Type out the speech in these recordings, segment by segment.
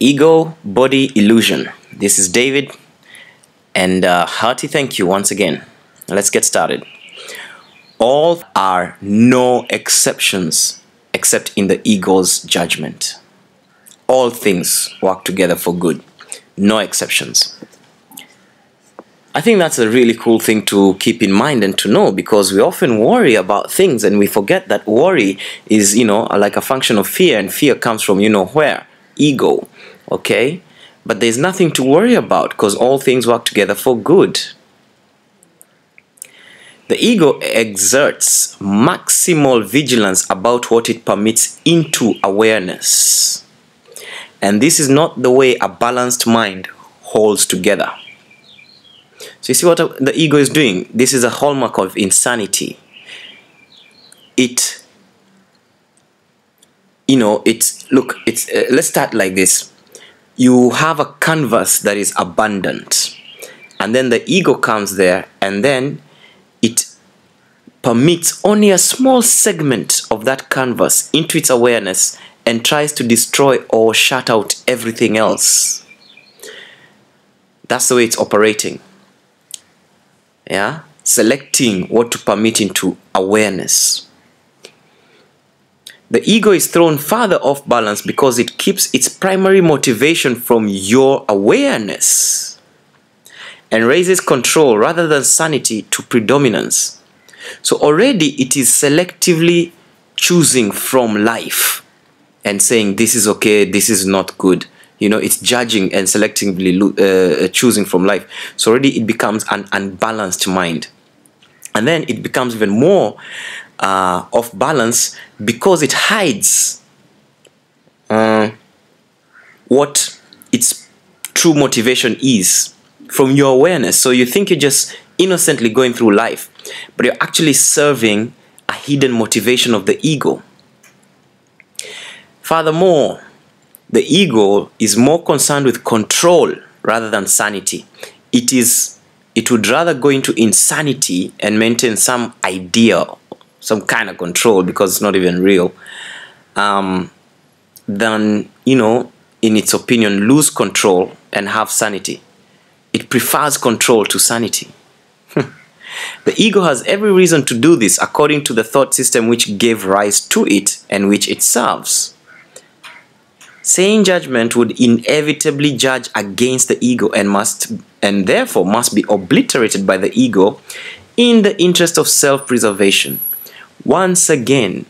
Ego Body Illusion. This is David, and hearty thank you once again. Let's get started. All are no exceptions except in the ego's judgment. All things work together for good. No exceptions. I think that's a really cool thing to keep in mind and to know, because we often worry about things and we forget that worry is, like a function of fear, and fear comes from, where? Ego. Okay? But there's nothing to worry about because all things work together for good. The ego exerts maximal vigilance about what it permits into awareness. And this is not the way a balanced mind holds together. So you see what the ego is doing? This is a hallmark of insanity. Let's start like this. You have a canvas that is abundant, and then the ego comes there, and then it permits only a small segment of that canvas into its awareness and tries to destroy or shut out everything else. That's the way it's operating. Yeah, selecting what to permit into awareness. The ego is thrown further off balance because it keeps its primary motivation from your awareness and raises control rather than sanity to predominance. So already it is selectively choosing from life and saying this is okay, this is not good. It's judging and selectively choosing from life. So already it becomes an unbalanced mind. And then it becomes even more off balance because it hides what its true motivation is from your awareness. So you think you're just innocently going through life, but you're actually serving a hidden motivation of the ego. Furthermore, the ego is more concerned with control rather than sanity. It would rather go into insanity and maintain some idea, some kind of control, because it's not even real, than, in its opinion, lose control and have sanity. It prefers control to sanity. The ego has every reason to do this according to the thought system which gave rise to it and which it serves. Sane judgment would inevitably judge against the ego and therefore must be obliterated by the ego in the interest of self-preservation. Once again,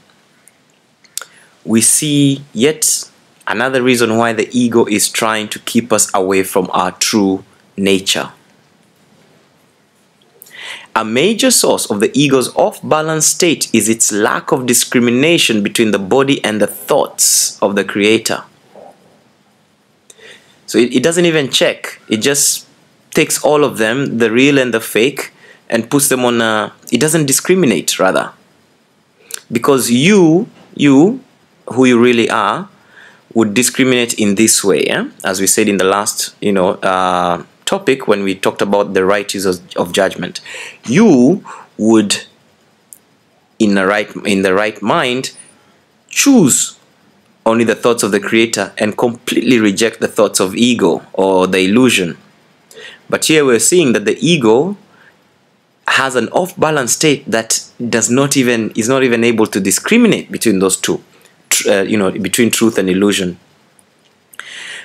we see yet another reason why the ego is trying to keep us away from our true nature. A major source of the ego's off-balance state is its lack of discrimination between the body and the thoughts of the creator. So it doesn't even check. It just takes all of them, the real and the fake, and puts them on it doesn't discriminate, rather. Because you, who you really are, would discriminate in this way, as we said in the last, topic when we talked about the right use of judgment. You would, in the right mind, choose only the thoughts of the creator and completely reject the thoughts of ego or the illusion. But here we're seeing that the ego has an off-balance state that is not even able to discriminate between those two, between truth and illusion.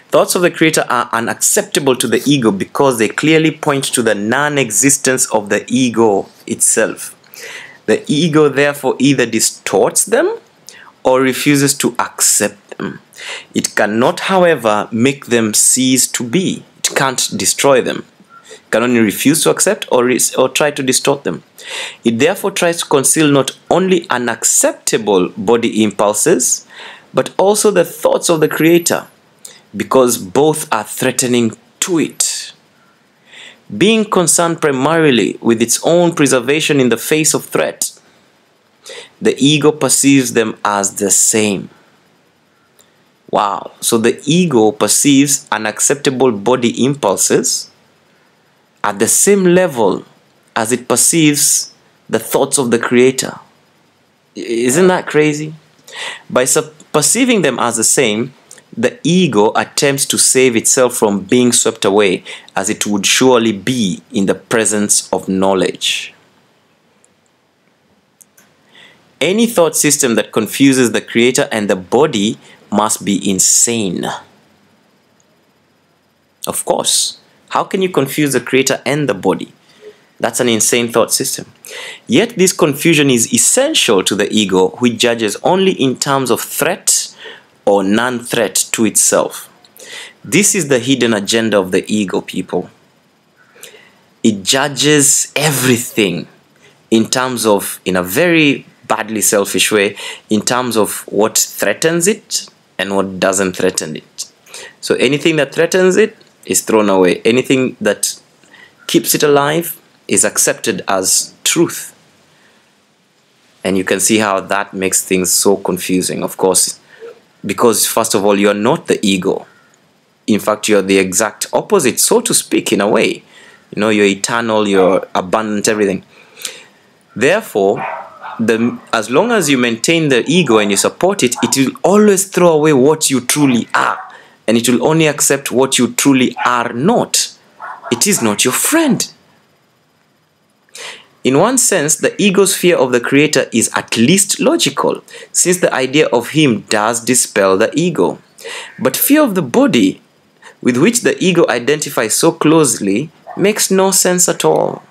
Thoughts of the creator are unacceptable to the ego because they clearly point to the non-existence of the ego itself. The ego therefore either distorts them or refuses to accept them. It cannot, however, make them cease to be. It can't destroy them. It can only refuse to accept or try to distort them. It therefore tries to conceal not only unacceptable body impulses, but also the thoughts of the creator, because both are threatening to it. Being concerned primarily with its own preservation in the face of threat, the ego perceives them as the same. Wow. So the ego perceives unacceptable body impulses at the same level as it perceives the thoughts of the creator. Isn't that crazy? By perceiving them as the same, the ego attempts to save itself from being swept away, as it would surely be in the presence of knowledge. Any thought system that confuses the creator and the body must be insane. Of course, how can you confuse the creator and the body? That's an insane thought system. Yet this confusion is essential to the ego, which judges only in terms of threat or non-threat to itself. This is the hidden agenda of the ego, people. It judges everything in terms of, in a very badly selfish way, in terms of what threatens it and what doesn't threaten it. So anything that threatens it is thrown away. Anything that keeps it alive is accepted as truth. And you can see how that makes things so confusing, of course, because first of all, you're not the ego. In fact, you're the exact opposite, so to speak, in a way. You know, you're eternal, you're abundant, everything. Therefore, as long as you maintain the ego and you support it, it will always throw away what you truly are. And it will only accept what you truly are not. It is not your friend. In one sense, the ego's fear of the creator is at least logical, since the idea of him does dispel the ego. But fear of the body, with which the ego identifies so closely, makes no sense at all.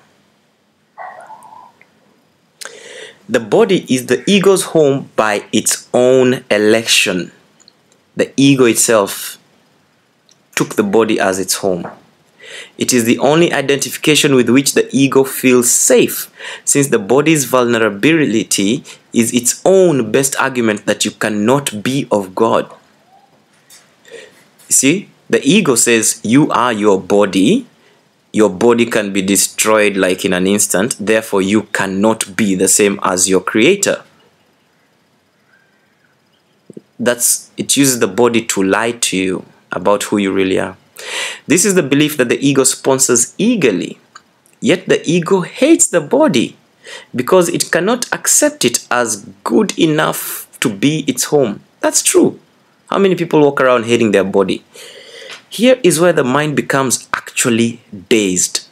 The body is the ego's home by its own election. The ego itself took the body as its home. It is the only identification with which the ego feels safe, since the body's vulnerability is its own best argument that you cannot be of God. You see, the ego says you are your body can be destroyed like in an instant, therefore you cannot be the same as your creator. It uses the body to lie to you about who you really are. This is the belief that the ego sponsors eagerly. Yet the ego hates the body because it cannot accept it as good enough to be its home. That's true. How many people walk around hating their body? Here is where the mind becomes actually dazed.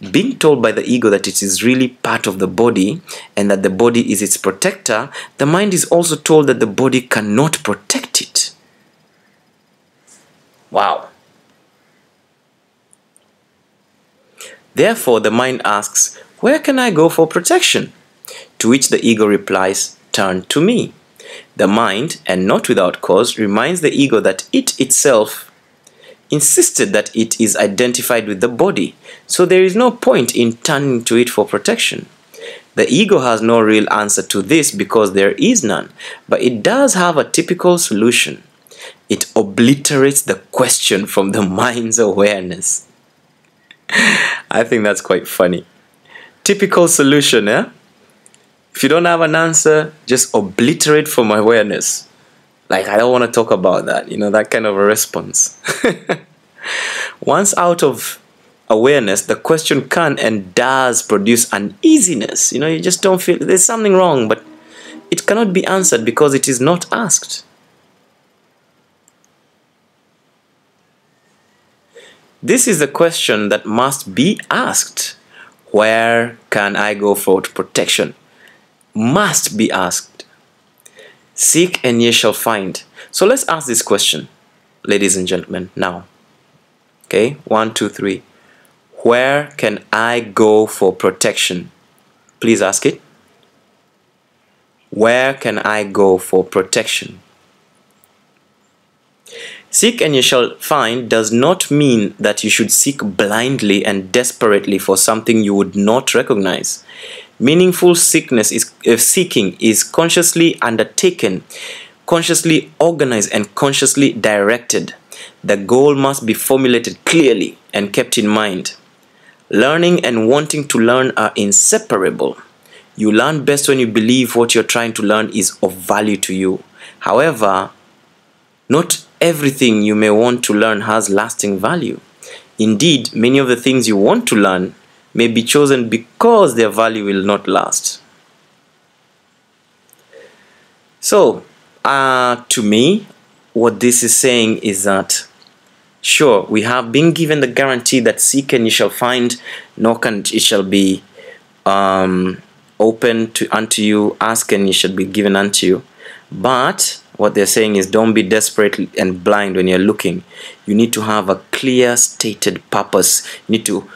Being told by the ego that it is really part of the body and that the body is its protector, the mind is also told that the body cannot protect it. Wow. Therefore, the mind asks, where can I go for protection? To which the ego replies, turn to me. The mind, and not without cause, reminds the ego that it itself insisted that it is identified with the body, so there is no point in turning to it for protection. The ego has no real answer to this because there is none, but it does have a typical solution. It obliterates the question from the mind's awareness. I think that's quite funny. Typical solution, eh? If you don't have an answer, just obliterate from awareness. Like, I don't want to talk about that, you know, that kind of a response. Once out of awareness, the question can and does produce uneasiness. You know, you just don't feel there's something wrong, but it cannot be answered because it is not asked. This is the question that must be asked. Where can I go for protection? Must be asked. Seek and ye shall find. So let's ask this question, ladies and gentlemen, now. Okay, 1, 2, 3. Where can I go for protection? Please ask it. Where can I go for protection? Seek and you shall find does not mean that you should seek blindly and desperately for something you would not recognize. Meaningful seeking is consciously undertaken, consciously organized, and consciously directed. The goal must be formulated clearly and kept in mind. Learning and wanting to learn are inseparable. You learn best when you believe what you're trying to learn is of value to you. However, not everything you may want to learn has lasting value. Indeed, many of the things you want to learn may be chosen because their value will not last. So, to me, what this is saying is that, sure, we have been given the guarantee that seek and you shall find, knock and it shall be open unto you, ask and it shall be given unto you. But what they're saying is, don't be desperate and blind when you're looking. You need to have a clear stated purpose. You need to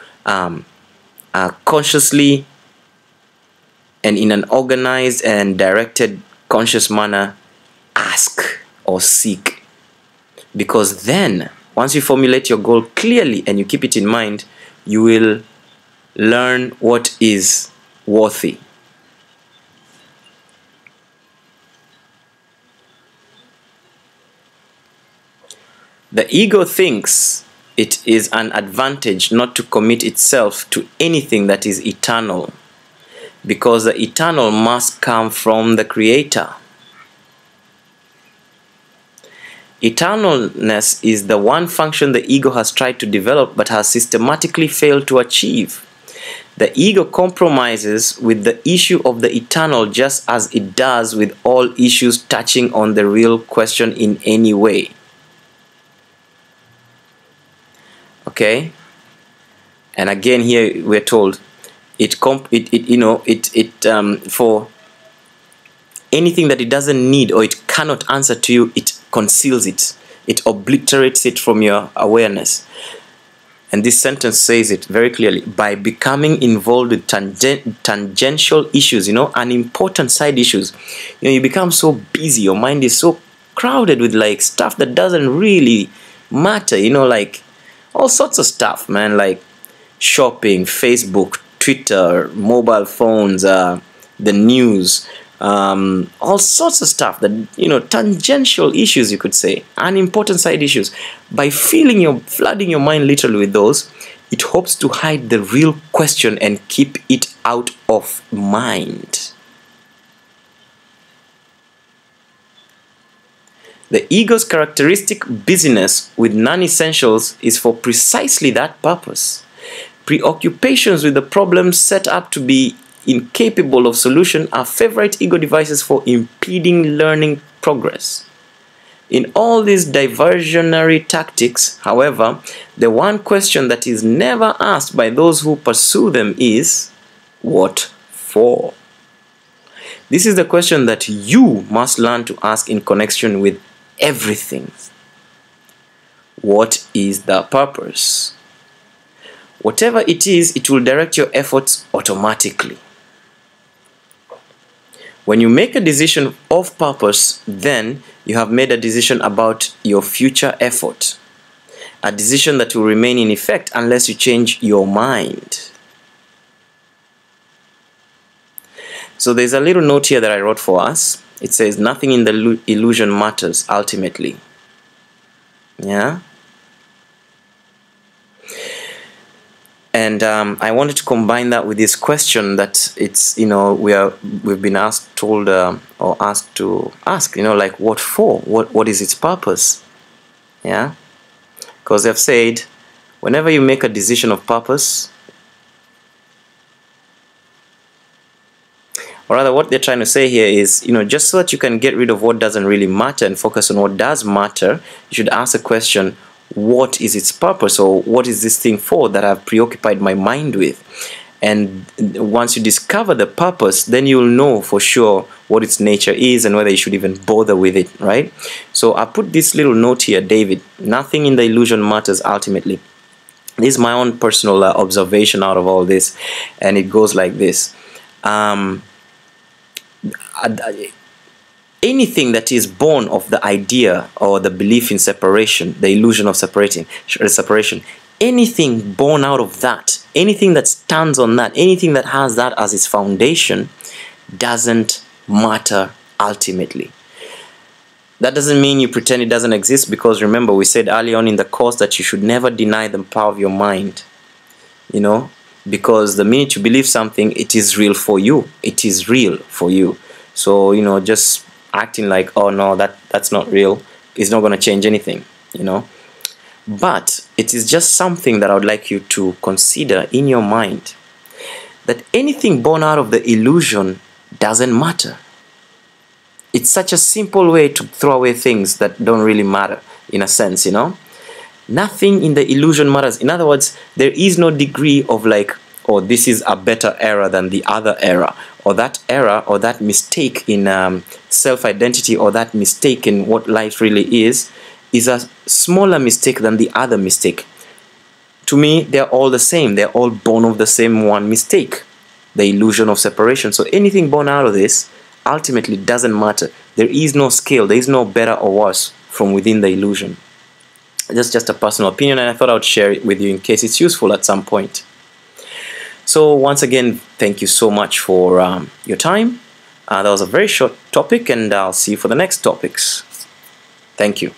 consciously and in an organized and directed conscious manner ask or seek. Because then, once you formulate your goal clearly and you keep it in mind, you will learn what is worthy. The ego thinks it is an advantage not to commit itself to anything that is eternal, because the eternal must come from the Creator. Eternalness is the one function the ego has tried to develop but has systematically failed to achieve. The ego compromises with the issue of the eternal just as it does with all issues touching on the real question in any way. Okay, and again here we're told for anything that it doesn't need or it cannot answer to you, it conceals it, it obliterates it from your awareness. And this sentence says it very clearly: by becoming involved with tangential issues, unimportant side issues, you become so busy, your mind is so crowded with like stuff that doesn't really matter, like all sorts of stuff, man, like shopping, Facebook, Twitter, mobile phones, the news, all sorts of stuff that, tangential issues, you could say, unimportant side issues. By flooding your mind literally with those, it hopes to hide the real question and keep it out of mind. The ego's characteristic busyness with non-essentials is for precisely that purpose. Preoccupations with the problems set up to be incapable of solution are favorite ego devices for impeding learning progress. In all these diversionary tactics, however, the one question that is never asked by those who pursue them is, what for? This is the question that you must learn to ask in connection with everything. What is the purpose? Whatever it is, it will direct your efforts automatically. When you make a decision of purpose, then you have made a decision about your future effort. A decision that will remain in effect unless you change your mind. So there's a little note here that I wrote for us. It says, nothing in the illusion matters ultimately. Yeah? And I wanted to combine that with this question that it's, we've been asked to ask, like what for? What is its purpose? Yeah? Because they've said, whenever you make a decision of purpose, or rather what they're trying to say here is, just so that you can get rid of what doesn't really matter and focus on what does matter, you should ask the question, what is its purpose, or what is this thing for that I've preoccupied my mind with? And once you discover the purpose, then you'll know for sure what its nature is and whether you should even bother with it, right? So I put this little note here, David, nothing in the illusion matters ultimately. This is my own personal observation out of all this, and it goes like this. Anything that is born of the idea or the belief in separation, the illusion of separation, anything born out of that, anything that stands on that, anything that has that as its foundation, doesn't matter ultimately. That doesn't mean you pretend it doesn't exist, because remember, we said early on in the course that you should never deny the power of your mind, because the minute you believe something, it is real for you. It is real for you. So, just acting like, oh no, that's not real, is not going to change anything, But it is just something that I would like you to consider in your mind, that anything born out of the illusion doesn't matter. It's such a simple way to throw away things that don't really matter, in a sense, you know. Nothing in the illusion matters. In other words, there is no degree of like, oh, this is a better error than the other error, or that error or that mistake in self-identity, or that mistake in what life really is a smaller mistake than the other mistake. To me, they're all the same. They're all born of the same one mistake, the illusion of separation. So anything born out of this ultimately doesn't matter. There is no scale. There is no better or worse from within the illusion. That's just a personal opinion, and I thought I would share it with you in case it's useful at some point. So once again, thank you so much for your time. That was a very short topic, and I'll see you for the next topics. Thank you.